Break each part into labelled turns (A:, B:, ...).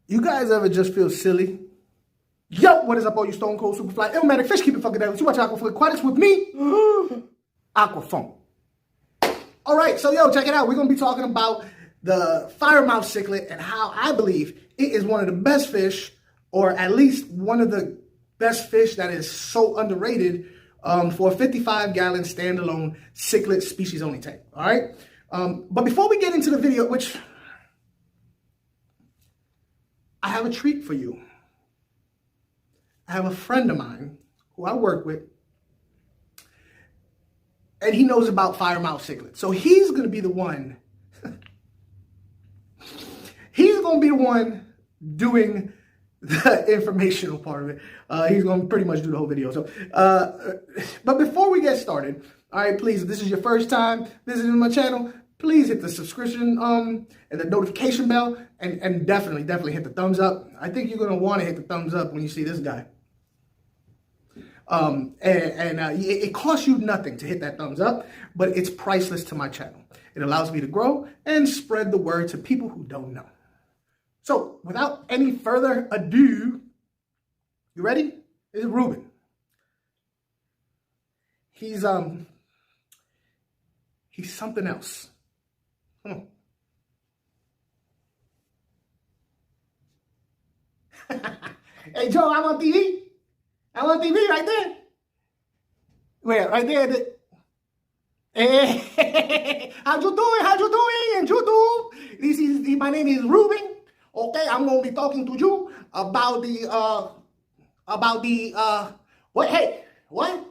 A: You guys ever just feel silly? Yo, what is up, all you Stone Cold Superfly Illmatic Fish Keeping fucking devils? You watch AQUARIUM with me, Aquafunk. All right, so yo, check it out. We're gonna be talking about the Firemouth Cichlid and how I believe it is one of the best fish, or at least one of the best fish that is so underrated for a 55-gallon standalone cichlid species-only tank. All right, but before we get into the video, which I have a treat for you. I have a friend of mine who I work with, and he knows about Firemouth Cichlid. So he's going to be the one, doing the informational part of it. He's going to pretty much do the whole video. So, but before we get started, all right, please, if this is your first time visiting my channel, please hit the subscription and the notification bell, and definitely hit the thumbs up. I think you're going to want to hit the thumbs up when you see this guy. It costs you nothing to hit that thumbs up, but it's priceless to my channel. It allows me to grow and spread the word to people who don't know. So, without any further ado, you ready? This is Ruben. He's something else. Come on. Hey, Joe, I'm on TV. I'm on TV right there. Where? Right there. Hey, how you doing? How you doing in YouTube? My name is Ruben. Okay, I'm gonna be talking to you about what? Hey, what?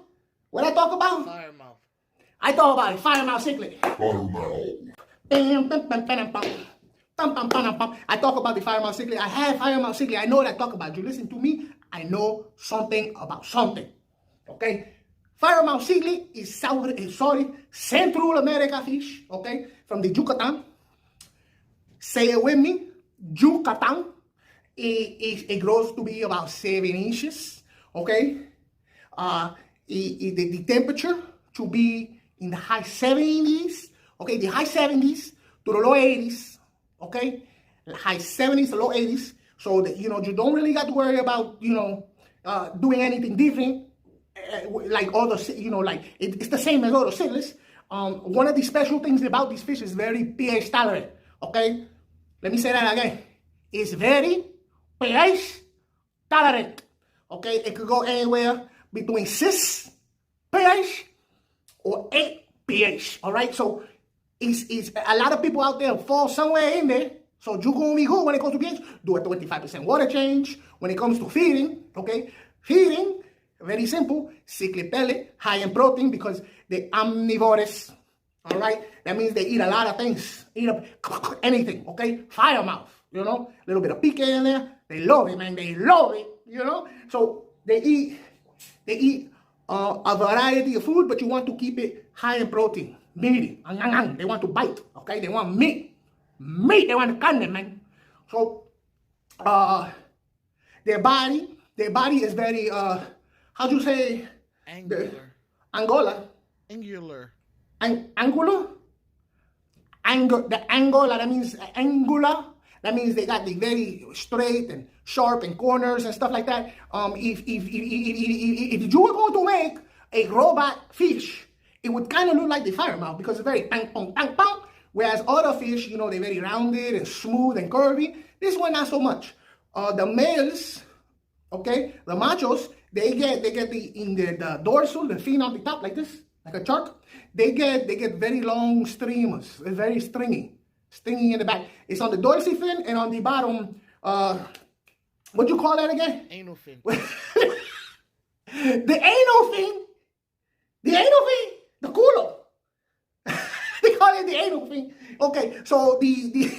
A: What I talk about?
B: Firemouth.
A: I talk about it. Firemouth Cichlid. I talk about the Firemouth Cichlid. I have Firemouth Cichlid. I know what I talk about. You listen to me. I know something about something. Okay? Firemouth Cichlid is Central America fish. Okay? From the Yucatan. Say it with me. Yucatan. It grows to be about 7 inches. Okay? The temperature to be in the high 70s. Okay? The high 70s to the low 80s. Okay? High 70s to low 80s. So that, you don't really got to worry about, doing anything different. Like all the, it's the same as all the cichlids. One of the special things about these fish is very pH tolerant. Okay? Let me say that again. It's very pH tolerant. Okay? It could go anywhere between 6 pH or 8 pH. All right? So it's a lot of people out there fall somewhere in there. So you're going to be good when it comes to pH. Do a 25% water change. When it comes to feeding, okay? Feeding, very simple. Cichlid pellet, high in protein because they're omnivorous. All right? That means they eat a lot of things. Eat up anything, okay? Firemouth, a little bit of pique in there. They love it, man. They love it, So they eat a variety of food, but you want to keep it high in protein. Meaty. They want to bite, okay? They want meat. They want carne, man. So, their body is very, how do you say?
B: Angular.
A: Angular. The angular, that means angular. That means they got the very straight and sharp and corners and stuff like that. If you were going to make a robot fish, it would kind of look like the Firemouth because it's very pang, pong, pang, pong. Whereas other fish, they're very rounded and smooth and curvy. This one, not so much. The males, okay, the machos, they get the dorsal, the fin on the top like this, like a shark. They get very long streamers. It's very stringy in the back. It's on the dorsal fin and on the bottom. What you call that again?
B: Anal fin.
A: The anal fin. The culo. They call it the anal fin. Okay, so the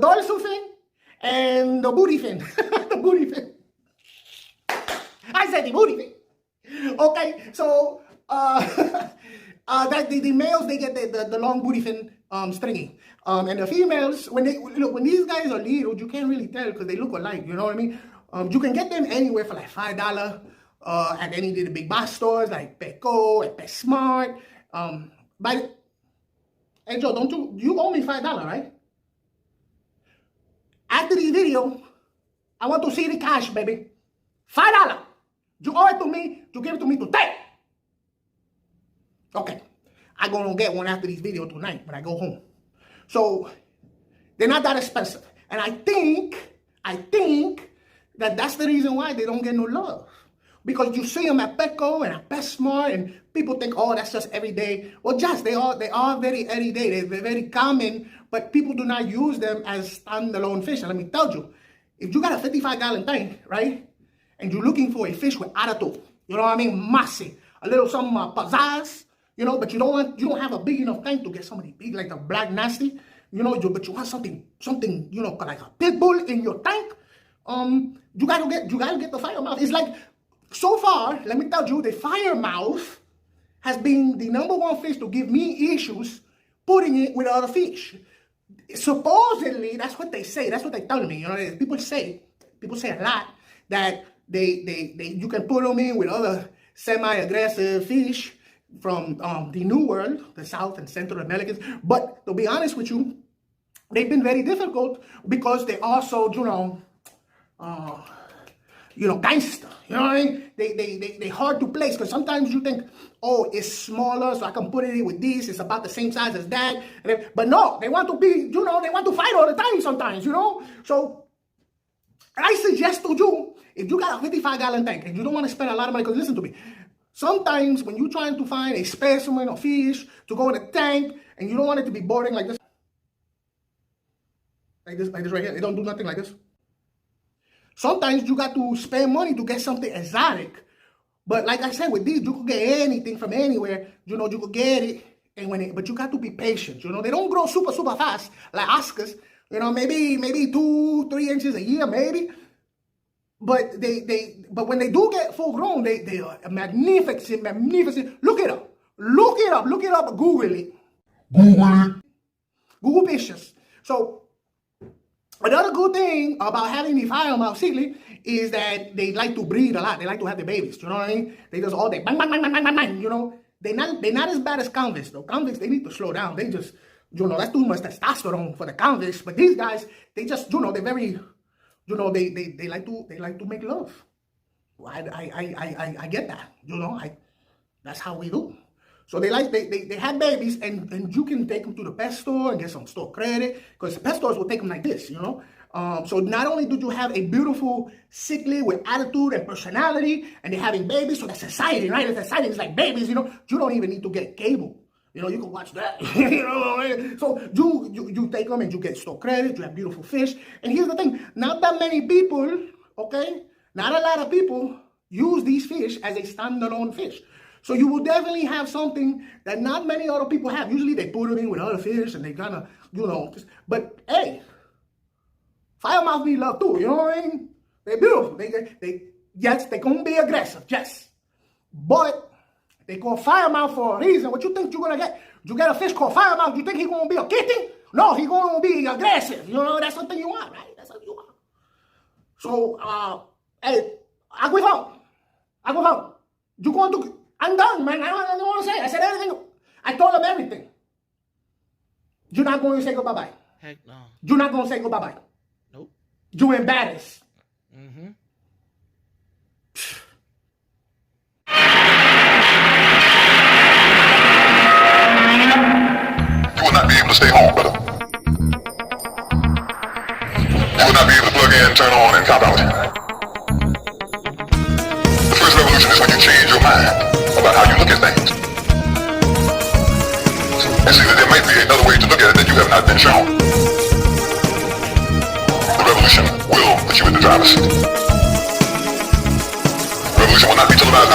A: dorsal fin and the booty fin. The booty fin. I said the booty fin. Okay, so that the males, they get the long booty fin stringy. And the females, when these guys are little, you can't really tell because they look alike, you know what I mean? You can get them anywhere for like $5 at any of the big box stores like Petco, at PetSmart. But hey Joe, you owe me $5, right? After this video, I want to see the cash, baby. $5. You owe it to me. You give it to me today. Okay. I'm going to get one after this video tonight when I go home. So, they're not that expensive. And I think that that's the reason why they don't get no love. Because you see them at Petco and at PetSmart, and people think, oh, that's just every day. Well, just they are very everyday. They're very common, but people do not use them as standalone fish. And let me tell you, if you got a 55-gallon tank, right, and you're looking for a fish with attitude, you know what I mean, massive, a little some pizzazz, you know, but you don't have a big enough tank to get somebody big like the black nasty, you know, but you want something, you know, like a pit bull in your tank. You gotta get the Firemouth. It's like, so far, let me tell you, the Firemouth has been the #1 fish to give me issues putting it with other fish. Supposedly, that's what they say. That's what they tell me. You know, people say a lot that you can put them in with other semi-aggressive fish from the New World, the South and Central Americans. But to be honest with you, they've been very difficult because they also, gangster. You know what I mean? They hard to place because sometimes you think, oh, it's smaller, so I can put it in with this. It's about the same size as that. But no, they want to be, they want to fight all the time sometimes, So I suggest to you, if you got a 55-gallon tank and you don't want to spend a lot of money, because listen to me, sometimes when you're trying to find a specimen of fish to go in a tank and you don't want it to be boring like this right here, they don't do nothing like this. Sometimes you got to spend money to get something exotic. But like I said, with these, you could get anything from anywhere. You could get it. But you got to be patient. They don't grow super, super fast like Oscars. Maybe 2-3 inches a year, maybe. But but when they do get full grown, they are magnificent. Look it up. Google it. Google pictures. So, another good thing about having the Firemouth Cichlid is that they like to breed a lot. They like to have the babies. You know what I mean? They just all day bang, bang, bang, bang, bang, bang. They're not as bad as convicts though. Convicts, they need to slow down. They just, that's too much testosterone for the convicts. But these guys, they just, they're very, they like to make love. I get that. That's how we do. So they have babies, and you can take them to the pet store and get some store credit, because the pet stores will take them like this, So not only do you have a beautiful cichlid with attitude and personality, and they're having babies, so that's exciting, right? It's exciting. It's like babies, You don't even need to get cable. You can watch that. So you take them and you get store credit. You have beautiful fish. And here's the thing: not that many people, okay, not a lot of people use these fish as a standalone fish. So you will definitely have something that not many other people have. Usually they put them in with other fish and they gonna, But hey, Firemouth need love too. You know what I mean? They're beautiful. Yes, they gonna be aggressive. Yes, but they call Firemouth for a reason. What you think you're gonna get? You get a fish called Firemouth. You think he's gonna be a kitten? No, he's gonna be aggressive. That's something you want, right? That's what you want. So, hey, AQUARIUM. You going to? I'm done, man. I don't want to say. I said everything. I told them everything. You're not going to say goodbye.
B: Heck no.
A: You're not going to say goodbye.
B: Nope.
A: You embarrassed.
B: Mm-hmm.
C: You will not be able to stay home, brother. You will not be able to plug in, turn on, and cop out. The first revolution is when you change your mind about how you look at things. And see that there might be another way to look at it that you have not been shown. The revolution will put you in the driver's seat. The revolution will not be televised